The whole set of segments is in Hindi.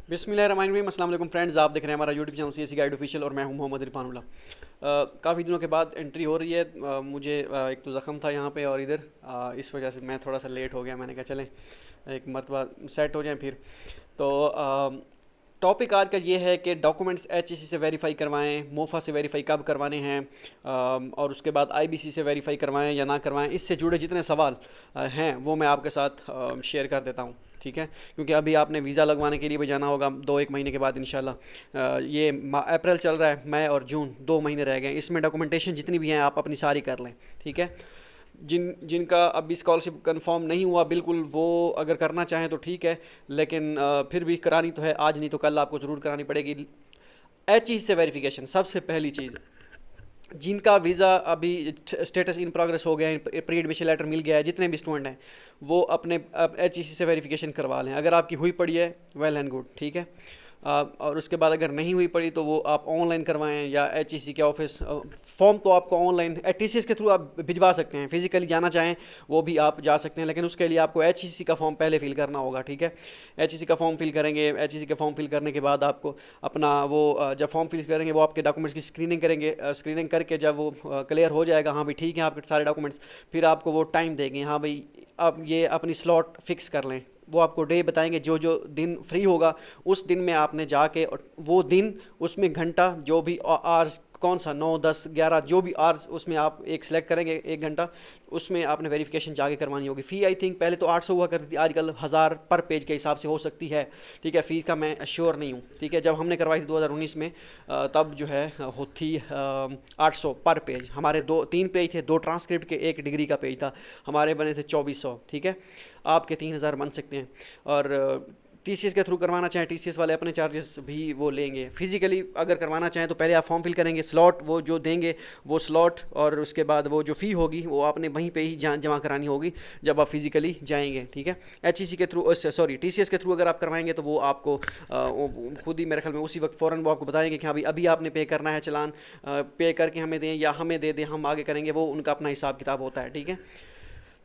बिस्मिल्लाहिर्रहमानिर्रहीम। अस्सलाम वालेकुम फ्रेंड्स, आप देख रहे हैं हमारा YouTube channel CSC guide official और मैं हूं मोहम्मद इरफानुल्लाह। काफ़ी दिनों के बाद एंट्री हो रही है। मुझे एक तो ज़ख़म था यहाँ पे और इधर, इस वजह से मैं थोड़ा सा लेट हो गया। मैंने कहा चलें एक मरतबा सेट हो जाएं फिर। तो टॉपिक आज का ये है कि डॉक्यूमेंट्स एचईसी से वेरीफाई करवाएं, मोफा से वेरीफाई कब करवाने हैं, और उसके बाद आईबीसी से वेरीफाई करवाएं या ना करवाएं। इससे जुड़े जितने सवाल हैं वो मैं आपके साथ शेयर कर देता हूं, ठीक है। क्योंकि अभी आपने वीज़ा लगवाने के लिए भी जाना होगा 2-1 महीने के बाद इंशाल्लाह। ये अप्रैल चल रहा है, मई और जून 2 महीने रह गए। इसमें डॉक्यूमेंटेशन जितनी भी हैं आप अपनी सारी कर लें, ठीक है। जिनका अभी स्कॉलरशिप कंफर्म नहीं हुआ बिल्कुल, वो अगर करना चाहें तो ठीक है, लेकिन फिर भी करानी तो है, आज नहीं तो कल आपको ज़रूर करानी पड़ेगी। एच से वेरिफिकेशन सबसे पहली चीज़। जिनका वीज़ा अभी स्टेटस इन प्रोग्रेस हो गया है, प्री एडमिशन लेटर मिल गया है, जितने भी स्टूडेंट हैं वो अपने एच से वेरिफिकेशन करवा लें। अगर आपकी हुई पड़ी है वेल एंड गुड, ठीक है। और उसके बाद अगर नहीं हुई पड़ी तो वो आप ऑनलाइन करवाएं या एचईसी के ऑफिस। फॉर्म तो आपको ऑनलाइन टीसीएस के थ्रू आप भिजवा सकते हैं, फिजिकली जाना चाहें वो भी आप जा सकते हैं, लेकिन उसके लिए आपको एचईसी का फॉर्म पहले फिल करना होगा, ठीक है। एचईसी का फॉर्म फिल करेंगे। एचईसी का फॉर्म फिल करने के बाद आपको अपना वो जब फॉर्म फिल करेंगे वो आपके डॉक्यूमेंट्स की स्क्रीनिंग करेंगे। स्क्रीनिंग करके जब वो क्लियर हो जाएगा, हाँ भाई ठीक है आपके सारे डॉक्यूमेंट्स, फिर आपको वो टाइम देंगे, हाँ भाई अब ये अपनी स्लॉट फिक्स कर लें। वो आपको डे बताएंगे, जो जो दिन फ्री होगा उस दिन में आपने जाके, और वो दिन उसमें घंटा जो भी आवर्स कौन सा 9, 10, 11 जो भी आवर्स उसमें आप एक सिलेक्ट करेंगे, 1 घंटा उसमें आपने वेरिफिकेशन जाके करवानी होगी। फ़ी आई थिंक पहले तो 800 हुआ करती थी, आजकल 1000 पर पेज के हिसाब से हो सकती है, ठीक है। फ़ी का मैं श्योर नहीं हूँ, ठीक है। जब हमने करवाई थी 2019 में तब जो है होती 800 पर पेज। हमारे 2-3 पेज थे, 2 ट्रांसक्रिप्ट के, 1 डिग्री का पेज था, हमारे बने थे 2400, ठीक है। आपके 3000 बन सकते हैं। और टीसीएस के थ्रू करवाना चाहें, टीसीएस वाले अपने चार्जेस भी वो लेंगे। फिजिकली अगर करवाना चाहें तो पहले आप फॉर्म फिल करेंगे, स्लॉट वो जो देंगे वो स्लॉट, और उसके बाद वो जो फ़ी होगी वो आपने वहीं पे ही जमा करानी होगी जब आप फिजिकली जाएंगे, ठीक है। एचईसी के थ्रू, सॉरी टीसीएस के थ्रू अगर आप करवाएंगे तो वो आपको खुद ही मेरे ख्याल में उसी वक्त फ़ौरन वो आपको बताएंगे कि हाँ भाई अभी आपने पे करना है, चलान पे करके हमें दें या हमें दे दें, हम आगे करेंगे। वो उनका अपना हिसाब किताब होता है, ठीक है।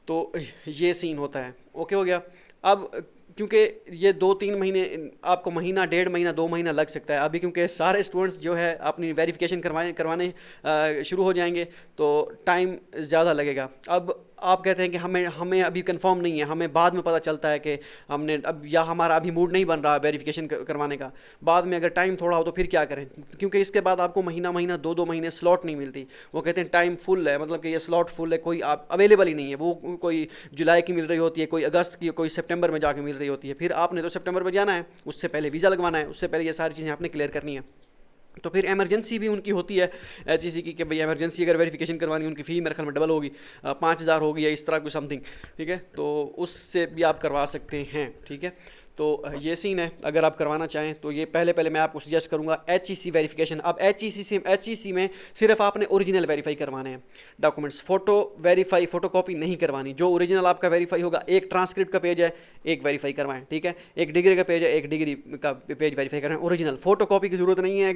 तो ये सीन होता है, ओके हो गया। अब क्योंकि ये 2-3 महीने, आपको महीना, 1.5 महीना, 2 महीना लग सकता है अभी, क्योंकि सारे स्टूडेंट्स जो है अपनी वेरिफिकेशन करवाने शुरू हो जाएंगे तो टाइम ज़्यादा लगेगा। अब आप कहते हैं कि हमें हमें अभी कंफर्म नहीं है, हमें बाद में पता चलता है कि हमने अब, या हमारा अभी मूड नहीं बन रहा वेरिफिकेशन करवाने का, बाद में अगर टाइम थोड़ा हो तो फिर क्या करें। क्योंकि इसके बाद आपको महीना महीना 2-2 महीने स्लॉट नहीं मिलती। वो कहते हैं टाइम फुल है, मतलब कि ये स्लॉट फुल है, कोई आप अवेलेबल ही नहीं है। वो कोई जुलाई की मिल रही होती है, कोई अगस्त की, कोई सितंबर में जाके मिल रही होती है। फिर आपने तो सितंबर में जाना है, उससे पहले वीज़ा लगवाना है, उससे पहले ये सारी चीज़ें आपने क्लियर करनी है। तो फिर एमरजेंसी भी उनकी होती है एचईसी की, कि भाई एमरजेंसी अगर वेरिफिकेशन करवानी, उनकी फ़ी मेरे ख्याल में डबल होगी, 5000 होगी या इस तरह कुछ समथिंग, ठीक है। तो उससे भी आप करवा सकते हैं, ठीक है। तो ये सीन है। अगर आप करवाना चाहें तो ये पहले मैं आपको सजेस्ट करूंगा एचईसी वेरिफिकेशन। अब एचईसी में सिर्फ आपने ओरिजिनल वेरीफाई करवाने हैं डॉक्यूमेंट्स, फ़ोटो कॉपी नहीं करवानी। जो ओरिजिनल आपका वेरीफाई होगा, एक ट्रांसक्रिप्ट का पेज है एक वेरीफाई करवाएं, ठीक है। एक डिग्री का पेज है, एक डिग्री का पेज वेरीफाई करवाएं ओरिजिनल। फ़ोटो कॉपी की ज़रूरत नहीं है,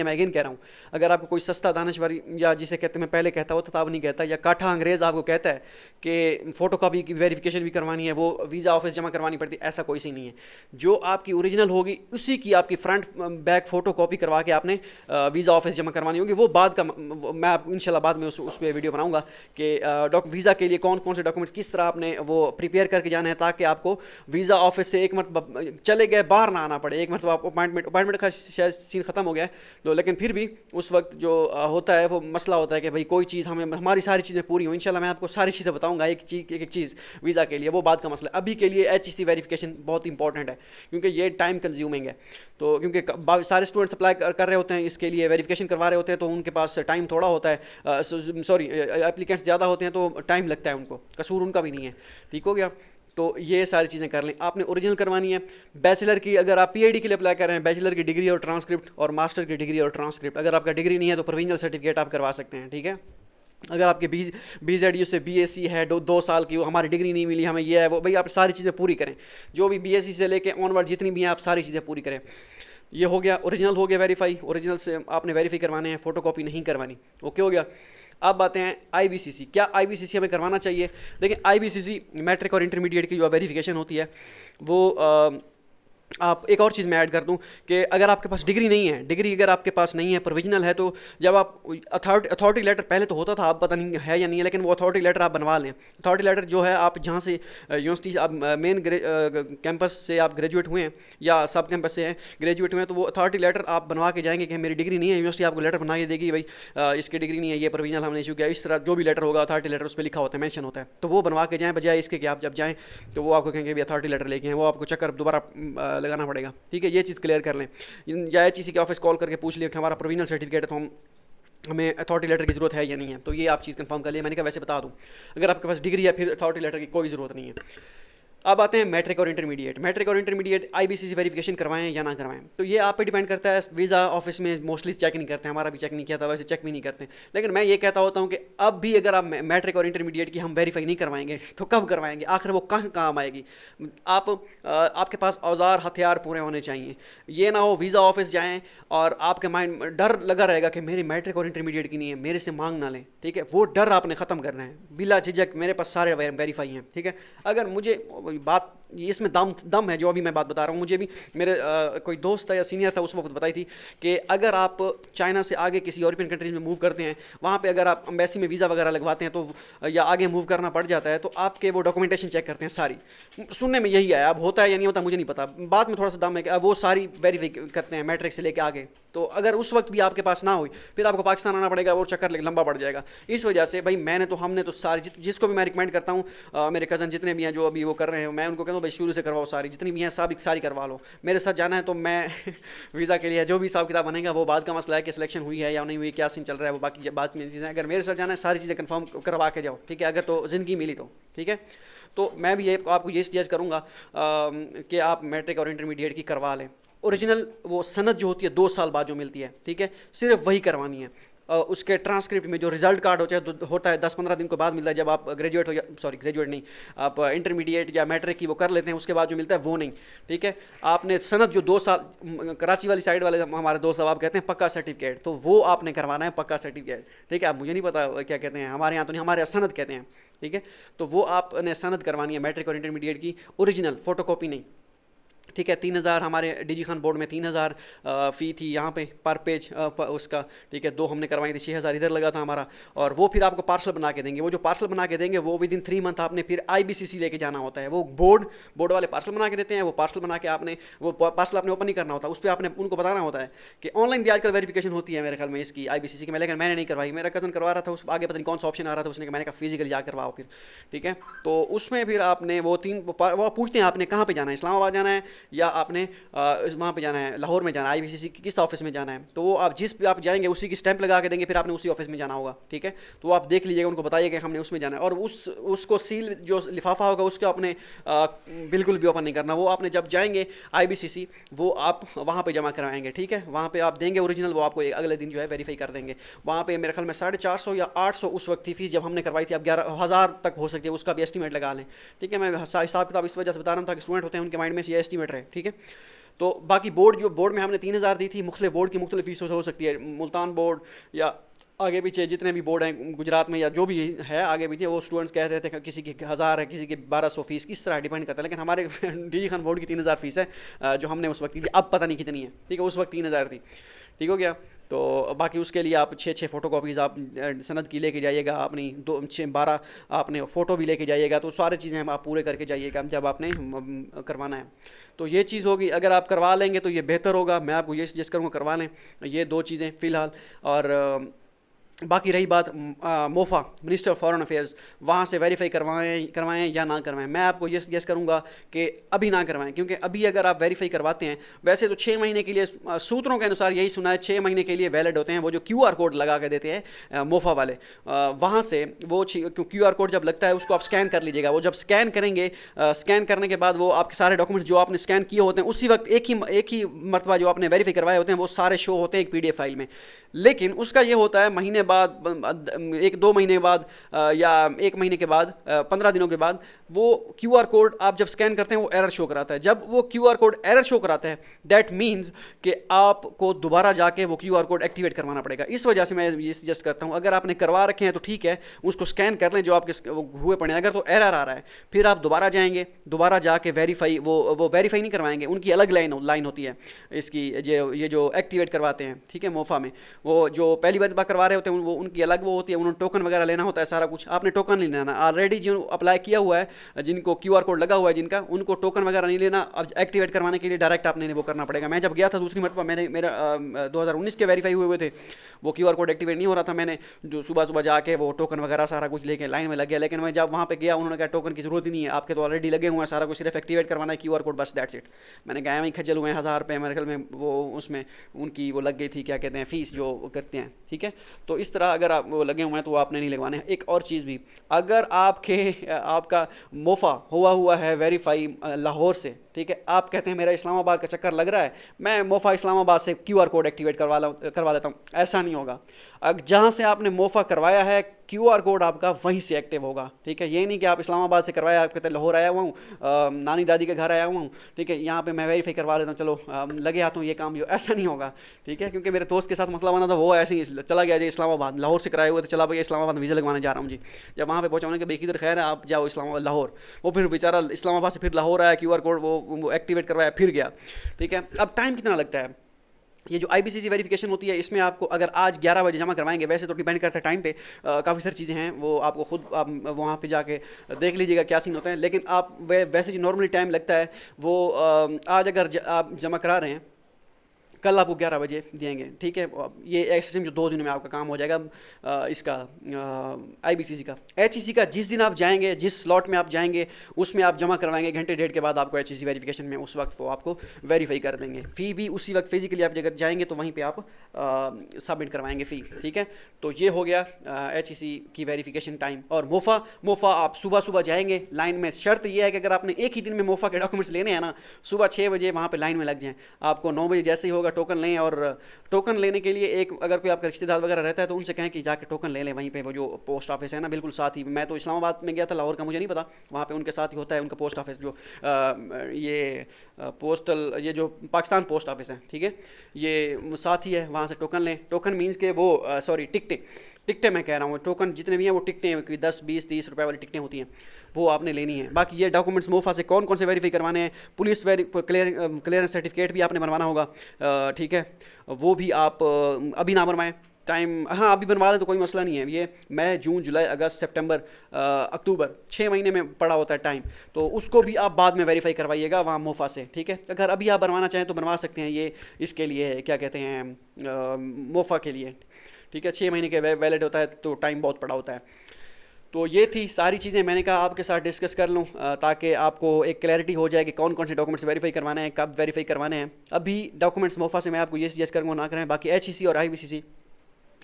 मैं अगेन कह रहा हूँ। अगर आपको कोई सस्ता दानश्वरी, या जिसे कहते हैं, मैं पहले कहता होता था, अब नहीं कहता, या काठा अंग्रेज़ आपको कहता है कि फ़ोटो कॉपी की वेरिफिकेशन भी करवानी है, वो वीज़ा ऑफिस जमा करवानी पड़ती है, ऐसा कोई सी नहीं है। जो आपकी ओरिजिनल होगी उसी की आपकी फ्रंट बैक फोटो कॉपी करवा के आपने वीज़ा ऑफिस जमा करवानी होगी। वो बाद का मैं इंशाल्लाह बाद में उस पर वीडियो बनाऊंगा कि वीज़ा के लिए कौन कौन से डॉक्यूमेंट्स किस तरह आपने वो प्रिपेयर करके जाना है, ताकि आपको वीज़ा ऑफिस से एक मरतबा चले गए बाहर ना आना पड़े। एक मरतबा आप अपॉइंटमेंट का शायद सीन ख़त्म हो गया है तो, लेकिन फिर भी उस वक्त जो होता है वो मसला होता है कि भाई कोई चीज़ हमें, हमारी सारी चीज़ें पूरी हो। इंशाल्लाह मैं आपको सारी चीज़ें बताऊंगा, एक चीज़ वीज़ा के लिए, वो बात का मसला है। अभी के लिए एचईसी वेरिफिकेशन बहुत इंपॉर्टेंट है, क्योंकि ये टाइम कंज्यूमिंग है। तो क्योंकि सारे स्टूडेंट्स अप्लाई कर रहे होते हैं, इसके लिए वेरिफिकेशन करवा रहे होते हैं, तो उनके पास टाइम थोड़ा होता है, सॉरी एप्लीकेंट्स ज़्यादा होते हैं तो टाइम लगता है उनको, कसूर उनका भी नहीं है, ठीक हो गया। तो ये सारी चीज़ें कर लें। आपने ओरिजिनल करवानी है। बैचलर की, अगर आप पीएचडी के लिए अप्लाई कर रहे हैं, बैचलर की डिग्री और ट्रांसक्रिप्ट, और मास्टर की डिग्री और ट्रांसक्रिप्ट। अगर आपका डिग्री नहीं है तो प्रोविजनल सर्टिफिकेट आप करवा सकते हैं, ठीक है। अगर आपके BZU से BSc है 2 साल की, वो हमारी डिग्री नहीं मिली, हमें ये है वो, भाई आप सारी चीज़ें पूरी करें। जो भी BSc से लेके ऑनवर्ड जितनी भी हैं आप सारी चीज़ें पूरी करें। ये हो गया, ओरिजिनल हो गया वेरीफाई, ओरिजिनल से आपने वेरीफाई करवाने हैं, फ़ोटोकॉपी नहीं करवानी, ओके हो गया। अब बातें हैं IBCC। क्या IBCC हमें करवाना चाहिए? देखिए IBCC मैट्रिक और इंटरमीडिएट की जो वेरिफिकेशन होती है वो आप एक और चीज़ मैं ऐड कर दूं कि अगर आपके पास डिग्री नहीं है, डिग्री अगर आपके पास नहीं है, प्रोविजनल है, तो जब आप अथॉरिटी लेटर पहले तो होता था, आप पता नहीं है या नहीं है, लेकिन वो अथॉरिटी लेटर आप बनवा लें। अथॉरिटी लेटर जो है, आप जहाँ से यूनिवर्सिटी आप मेन कैंपस से आप ग्रेजुएट हुए हैं या सब कैंपस से हैं ग्रेजुएट हुए हैं, तो वो अथॉरिटी लेटर आप बनवा के जाएंगे कि मेरी डिग्री नहीं है, यूनिवर्सिटी आपको लेटर बना के देगी भाई इसकी डिग्री नहीं है, ये प्रोविजनल हमने इशू किया, इस तरह जो भी लेटर होगा अथॉरिटी लेटर उस पर लिखा होता है, मेंशन होता है, तो वो बनवा के जाएँ, बजाय इसके कि आप जब जाएँ तो वो आपको कहेंगे भी अथॉरिटी लेटर लेके हैं, वो आपको चक्कर दोबारा लगाना पड़ेगा। ठीक है, ये चीज़ क्लियर कर लें। या किसी के ऑफिस कॉल करके पूछ लिया कि हमारा प्रोविजनल सर्टिफिकेट है, तो हम हमें अथॉरिटी लेटर की ज़रूरत है या नहीं है, तो ये आप चीज़ कंफर्म कर लिया। मैंने कहा वैसे बता दूं, अगर आपके पास डिग्री है फिर अथॉरिटी लेटर की कोई ज़रूरत नहीं है। अब आते हैं मैट्रिक और इंटरमीडिएट। मैट्रिक और इंटरमीडिएट आईबीसीसी वेरिफिकेशन करवाएं या ना करवाएं, तो ये आप पे डिपेंड करता है। वीज़ा ऑफिस में मोस्टली चेक नहीं करते हैं, हमारा भी चेक नहीं किया था, वैसे चेक भी नहीं करते। लेकिन मैं ये कहता होता हूँ कि अब भी अगर आप मैट्रिक और इंटरमीडिएट की हम वेरीफाई नहीं करवाएंगे तो कब करवाएंगे, आखिर वो कहाँ काम आएगी। आप आपके पास औजार हथियार पूरे होने चाहिए। ये ना हो वीज़ा ऑफिस जाएँ और आपके माइंड में डर लगा रहेगा कि मेरी मैट्रिक और इंटरमीडिएट की नहीं है, मेरे से मांग ना लें। ठीक है, वो डर आपने ख़त्म करना है, बिला झिझक मेरे पास सारे वेरीफाई हैं। ठीक है, अगर मुझे बात इसमें दम है, जो अभी मैं बात बता रहा हूँ, मुझे भी मेरे कोई दोस्त था या सीनियर था उस वक्त बताई थी कि अगर आप चाइना से आगे किसी यूरोपियन कंट्रीज में मूव करते हैं, वहाँ पे अगर आप एम्बेसी में वीज़ा वगैरह लगवाते हैं तो या आगे मूव करना पड़ जाता है, तो आपके वो डॉक्यूमेंटेशन चेक करते हैं सारी। सुनने में यही आया, अब होता है या नहीं होता मुझे नहीं पता, बाद में थोड़ा सा दम है कि अब वो सारी वेरीफाई करते हैं मैट्रिक से लेके आगे। तो अगर उस वक्त भी आपके पास ना हुई, फिर आपको पाकिस्तान आना पड़ेगा, वो चक्कर लंबा पड़ जाएगा। इस वजह से भाई हमने तो सारी जिसको भी मैं रिकमेंड करता हूँ, मेरे कज़न जितने भी हैं जो अभी वो कर रहे हैं, मैं उनको कहता हूँ भाई शुरू से करवाओ, सारी जितनी भी हैं सारी करवा लो। मेरे साथ जाना है तो मैं वीज़ा के लिए जो भी हिसाब किताब बनेगा वो बाद का मसला है कि सिलेक्शन हुई है या नहीं हुई, क्या सीन चल रहा है, वो बाकी बात में चीज़ें। अगर मेरे साथ जाना है सारी चीज़ें कंफर्म करवा के जाओ। ठीक है, अगर तो ज़िंदगी मिली तो ठीक है। तो मैं भी ये आपको ये सजेस्ट करूँगा कि आप मैट्रिक और इंटरमीडिएट की करवा लें। ओरिजिनल वो सनद जो होती है 2 साल बाद जो मिलती है, ठीक है, सिर्फ वही करवानी है। उसके ट्रांसक्रिप्ट में जो रिजल्ट कार्ड होता है 10-15 दिन के बाद मिलता है, जब आप ग्रेजुएट हो, सॉरी ग्रेजुएट नहीं, आप इंटरमीडिएट या मैट्रिक की वो कर लेते हैं, उसके बाद जो मिलता है वो नहीं। ठीक है, आपने सनद जो 2 साल कराची वाली साइड वाले हमारे दोस्त साहब कहते हैं पक्का सर्टिफिकेट, तो वो आपने करवाना है पक्का सर्टिफिकेट। ठीक है, अब मुझे नहीं पता क्या कहते हैं, हमारे यहाँ तो नहीं, हमारे यहाँ सनद कहते हैं। ठीक है, तो वो आपने सनद करवानी है मैट्रिक और इंटरमीडिएट की, ओरिजिनल, फोटोकॉपी नहीं। ठीक है, 3000 हमारे डीजी खान बोर्ड में 3000 फ़ी थी यहाँ पे पर पेज उसका। ठीक है, 2 हमने करवाई थी, 6000 इधर लगा था हमारा। और वो फिर आपको पार्सल बना के देंगे, वो जो पार्सल बना के देंगे वो विदिन 3 मंथ आपने फिर आईबीसीसी लेके जाना होता है। वो बोर्ड वाले पार्सल बना के देते हैं, वो पार्सल बना के आपने वो पार्सल आपने ओपन नहीं करना होता, उस पर आपने उनको बताना होता है कि ऑनलाइन भी आजकल वेरिफिकेशन होती है मेरे ख्याल में इसकी आईबीसीसी की, लेकिन मैंने नहीं करवाई, मेरा कज़न करवा रहा था, उस आगे पता नहीं कौन सा ऑप्शन आ रहा था, उसने मैंने कहा फिजिकल जा करवाओ फिर। ठीक है, तो उसमें फिर आपने वो पूछते हैं आपने कहाँ पर जाना है, इस्लामाबाद जाना है या आपने वहाँ पे जाना है, लाहौर में जाना है, आईबीसीसी किस ऑफिस में जाना है, तो वो आप जिस पे आप जाएंगे उसी की स्टैंप लगा के देंगे, फिर आपने उसी ऑफिस में जाना होगा। ठीक है, तो आप देख लीजिएगा, उनको बताइएगा हमने उसमें जाना है, और उसको सील जो लिफाफा होगा उसको आपने बिल्कुल भी ओपन नहीं करना, वो आपने जब जाएंगे आईबीसीसी वो आप वहाँ पे जमा कराएंगे। ठीक है, वहाँ पे आप देंगे ओरिजिनल, वो आपको अगले दिन जो है वेरीफाई कर देंगे। वहाँ पे मेरे ख्याल में 450 या 800 उस वक्त थी फीस जब हमने करवाई थी, अब 11,000 तक हो सकती है, उसका भी एस्टीमेट लगा लें। ठीक है, मैं हिसाब किताब इस वजह से बता रहा था कि स्टूडेंट होते हैं उनके माइंड में ये एस्टीमेट रहे। ठीक है, तो बाकी बोर्ड में हमने 3000 दी थी, मुख्तलिफ बोर्ड की मुख्तलिफ फीस हो सकती है, मुल्तान बोर्ड या आगे पीछे जितने भी बोर्ड हैं गुजरात में या जो भी है आगे पीछे, वो स्टूडेंट्स कह रहे थे किसी की 1000 है, किसी की 1200 फीस, किस तरह डिपेंड करता है। लेकिन हमारे डीजी खान बोर्ड की 3000 फीस है जो हमने उस वक्त की, अब पता नहीं कितनी है। ठीक है, उस वक्त 3000 थी। ठीक हो गया, तो बाकी उसके लिए आप 6 फ़ोटो कॉपीज़ आप सनद की लेके जाइएगा, अपनी 12 आपने फ़ोटो भी लेके जाइएगा, तो सारी चीज़ें हम आप पूरे करके जाइएगा जब आपने करवाना है। तो ये चीज़ होगी, अगर आप करवा लेंगे तो ये बेहतर होगा, मैं आपको ये सजेस्ट करूँगा करवा लें ये 2 चीज़ें फ़िलहाल। और बाकी रही बात MOFA, minister of foreign affairs, वहाँ से वेरीफाई करवाएं या ना करवाएं, मैं आपको ये सजेस्ट करूँगा कि अभी ना करवाएं, क्योंकि अभी अगर आप वेरीफाई करवाते हैं, वैसे तो 6 महीने के लिए सूत्रों के अनुसार यही सुना है, 6 महीने के लिए वैलिड होते हैं, वो जो QR कोड लगा के देते हैं मोफा वाले, वहाँ से वो QR कोड जब लगता है उसको आप स्कैन कर लीजिएगा। वो जब स्कैन करेंगे, स्कैन करने के बाद वो आपके सारे डॉक्यूमेंट्स जो आपने स्कैन किए होते हैं उसी वक्त एक ही मरतबा जो आपने वेरीफाई करवाए होते हैं वो सारे शो होते हैं एक PDF फाइल में। लेकिन उसका ये होता है महीने बाद, 1-2 महीने बाद या 1 महीने के बाद, 15 दिनों के बाद वो QR कोड आप जब स्कैन करते हैं वो एरर शो कराता है। जब वो QR कोड एरर शो कराता है दैट मीन्स कि आपको दोबारा जाके वो QR कोड एक्टिवेट करवाना पड़ेगा। इस वजह से मैं ये सजेस्ट करता हूँ, अगर आपने करवा रखे हैं तो ठीक है, उसको स्कैन कर लें जो आपके हुए पड़े हैं। अगर तो एरर आ रहा है फिर आप दोबारा जाएंगे, दोबारा जाके वेरीफाई वो वेरीफाई नहीं करवाएंगे, उनकी अलग लाइन होती है इसकी, ये जो एक्टिवेट करवाते हैं, ठीक है, मोफा में वो जो पहली बार करवा रहे होते हैं वो उनकी अलग वो होती है, उन्होंने टोकन वगैरह लेना होता है, सारा कुछ आपने टोकन नहीं लेना। ऑलरेडी जो अप्लाई किया हुआ है, जिनको QR कोड लगा हुआ है जिनका, उनको टोकन वगैरह नहीं लेना। अब एक्टिवेट करवाने के लिए डायरेक्ट आपने वो करना पड़ेगा। मैं जब गया था दूसरी मरतबा, मेरा 2019 के वेरीफाई हुए थे, वो QR कोड एक्टिवेट नहीं हो रहा था। मैंने जो सुबह सुबह जाके वो टोकन वगैरह सारा कुछ लेके लाइन में लग गया, लेकिन मैं जब वहाँ पे गया उन्होंने कहा टोकन की जरूरत ही नहीं है, आपके तो ऑलरेडी लगे हुए हैं, सारा कुछ सिर्फ एक्टिवेट करवाना है QR कोड, बस दैट्स इट। मैंने गया वहीं खजल हुए 1000 रुपये मेरे ख्याल में वो उसमें उनकी वो लग गई थी, क्या कहते हैं, फीस जो करते हैं, ठीक है। तो इस तरह अगर आप वो लगे हुए हैं तो आपने नहीं लगवाने हैं। एक और चीज़ भी, अगर आपका मोफा हुआ है वेरीफाई लाहौर से, ठीक है, आप कहते हैं मेरा इस्लामाबाद का चक्कर लग रहा है, मैं मोफा इस्लामाबाद से QR कोड एक्टिवेट करवा देता हूँ, ऐसा नहीं होगा। जहाँ से आपने मोफा करवाया है QR कोड आपका वहीं से एक्टिव होगा, ठीक है। ये नहीं कि आप इस्लामाबाद से करवाया, आप कहते हैं लाहौर आया हुआ हूँ, नानी दादी के घर आया हुआ हूँ, ठीक है, यहाँ पे मैं वेरीफाई करवा लेता हूँ, चलो लगे आता हूँ ये काम जो, ऐसा नहीं होगा, ठीक है। क्योंकि मेरे दोस्त के साथ मसला बना था, वो ऐसे ही चला गया जी इस्लामाबाद, लाहौर से कराए हुए थे, चला भैया इस्लामाबाद वीज़ा लगवाने जा रहा हूँ जी। जब वहाँ पे पहुँचा उन्होंने कहा किधर खैर है, आप जाओ इस्लामाबाद लाहौर। वो फिर बेचारा इस्लामाबाद से फिर लाहौर आया, QR कोड वो एक्टिवेट करवाया, फिर गया, ठीक है। अब टाइम कितना लगता है? ये जो IBCC वेरिफिकेशन होती है, इसमें आपको अगर आज 11 बजे जमा करवाएंगे, वैसे तो डिपेंड करता है टाइम पे, काफ़ी सारी चीज़ें हैं, वो आपको खुद आप वहाँ पे जाके देख लीजिएगा क्या सीन होता है। लेकिन आप वैसे जो नॉर्मली टाइम लगता है वो आज अगर आप जमा करा रहे हैं, कल आपको 11 बजे देंगे, ठीक है। ये ऐसे जो 2 दिन में आपका काम हो जाएगा इसका IBCC का। HEC का जिस दिन आप जाएंगे, जिस स्लॉट में आप जाएंगे उसमें आप जमा करवाएंगे, घंटे डेढ़ के बाद आपको HEC वेरिफिकेशन में उस वक्त वो आपको वेरीफाई कर देंगे। फ़ी भी उसी वक्त फिजिकली आप अगर जाएंगे तो वहीं पे आप सबमिट करवाएंगे फ़ी, ठीक है। तो ये हो गया HEC की वेरिफिकेशन टाइम। और मोफ़ा आप सुबह सुबह जाएंगे लाइन में। शर्त यह है कि अगर आपने एक ही दिन में मोफ़ा के डॉक्यूमेंट्स लेने हैं ना, सुबह 6 बजे वहाँ पर लाइन में लग जाएँ। आपको 9 बजे जैसे ही होगा टोकन लें, और टोकन लेने के लिए एक अगर कोई आपका रिश्तेदार वगैरह रहता है तो उनसे कहें कि जाके टोकन ले लें वहीं पे, वो जो पोस्ट ऑफिस है ना बिल्कुल साथ ही। मैं तो इस्लामाबाद में गया था, लाहौर का मुझे नहीं पता, वहाँ पे उनके साथ ही होता है उनका पोस्ट ऑफिस, जो ये पोस्टल, ये जो पाकिस्तान पोस्ट ऑफिस है, ठीक है, ये साथ ही है, वहाँ से टोकन लें। टोकन मीन्स के वो सॉरी टिकटें मैं कह रहा हूँ, टोकन जितने भी हैं वो टिकटें हैं, 10, 20, 30 रुपए वाली टिकटें होती हैं, वो आपने लेनी है। बाकी ये डॉक्यूमेंट्स मोफा से कौन कौन से वेरीफाई करवाने हैं, पुलिस क्लियरेंस सर्टिफिकेट भी आपने बनवाना होगा, ठीक है, वो भी आप अभी ना बनवाएं, टाइम, हाँ अभी बनवा लें तो कोई मसला नहीं है। ये मई, जून, जुलाई, अगस्त, सितंबर, अक्टूबर, 6 महीने में पड़ा होता है टाइम, तो उसको भी आप बाद में वेरीफाई करवाइएगा वहाँ मोफा से, ठीक है। अगर अभी आप बनवाना चाहें तो बनवा सकते हैं, ये इसके लिए क्या कहते हैं मोफा के लिए, ठीक है। 6 महीने के वैलिड होता है तो टाइम बहुत पड़ा होता है। तो ये थी सारी चीज़ें, मैंने कहा आपके साथ डिस्कस कर लूँ ताकि आपको एक क्लैरिटी हो जाए कि कौन कौन से डॉक्यूमेंट्स वेरीफाई करवाने हैं, कब वेरीफाई करवाने हैं। अभी डॉक्यूमेंट्स मोफा से मैं आपको ये सजेस्ट करूँगा ना करें, बाकी HEC और IBCC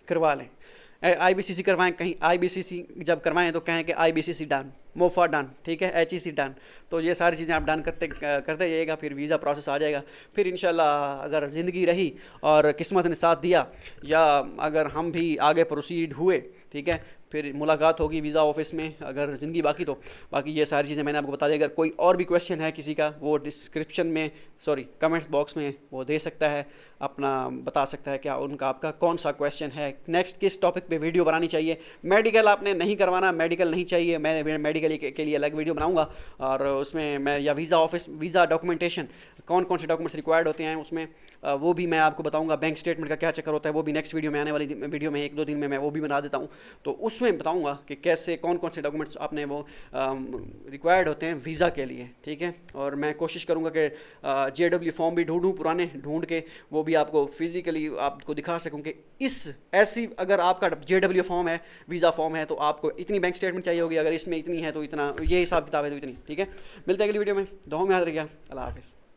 करवा लें। IBCC करवाएं, कहीं IBCC जब करवाएं तो कहें कि IBCC डन, मोफा डन, ठीक है, HEC डन। तो ये सारी चीज़ें आप डन करते जाइएगा, फिर वीज़ा प्रोसेस आ जाएगा। फिर इंशाल्लाह अगर ज़िंदगी रही और किस्मत ने साथ दिया, या अगर हम भी आगे प्रोसीड हुए, ठीक है, फिर मुलाकात होगी वीज़ा ऑफिस में, अगर ज़िंदगी बाकी तो। बाकी ये सारी चीज़ें मैंने आपको बता दी। अगर कोई और भी क्वेश्चन है किसी का, वो डिस्क्रिप्शन में कमेंट्स बॉक्स में वो दे सकता है, अपना बता सकता है क्या उनका आपका कौन सा क्वेश्चन है, नेक्स्ट किस टॉपिक पे वीडियो बनानी चाहिए। मेडिकल आपने नहीं करवाना, मेडिकल नहीं चाहिए, मैं मेडिकल के लिए अलग वीडियो बनाऊँगा, और उसमें मैं, या वीज़ा ऑफिस, वीज़ा डॉक्यूमेंटेशन, कौन कौन से डॉक्यूमेंट्स रिक्वायर्ड होते हैं उसमें, वो भी मैं आपको बताऊँगा। बैंक स्टेटमेंट का क्या चक्कर होता है वो भी नेक्स्ट वीडियो में, आने वाली वीडियो में 1-2 दिन में मैं वो भी बना देता हूँ। तो उसमें बताऊँगा कि कैसे कौन कौन से डॉक्यूमेंट्स आपने वो रिक्वायर्ड होते हैं वीज़ा के लिए, ठीक है। और मैं कोशिश करूँगा कि JW फॉर्म भी ढूंढूँ, पुराने ढूंढ के वो भी आपको फिज़िकली आपको दिखा सकूँ कि ऐसी अगर आपका JW फॉर्म है, वीज़ा फॉर्म है, तो आपको इतनी बैंक स्टेटमेंट चाहिए होगी, अगर इसमें इतनी है तो इतना, ये हिसाब किताब है तो इतनी, ठीक है। मिलते हैं अगली वीडियो में, दुआ में याद रखिएगा। अल्लाह हाफ़िज़।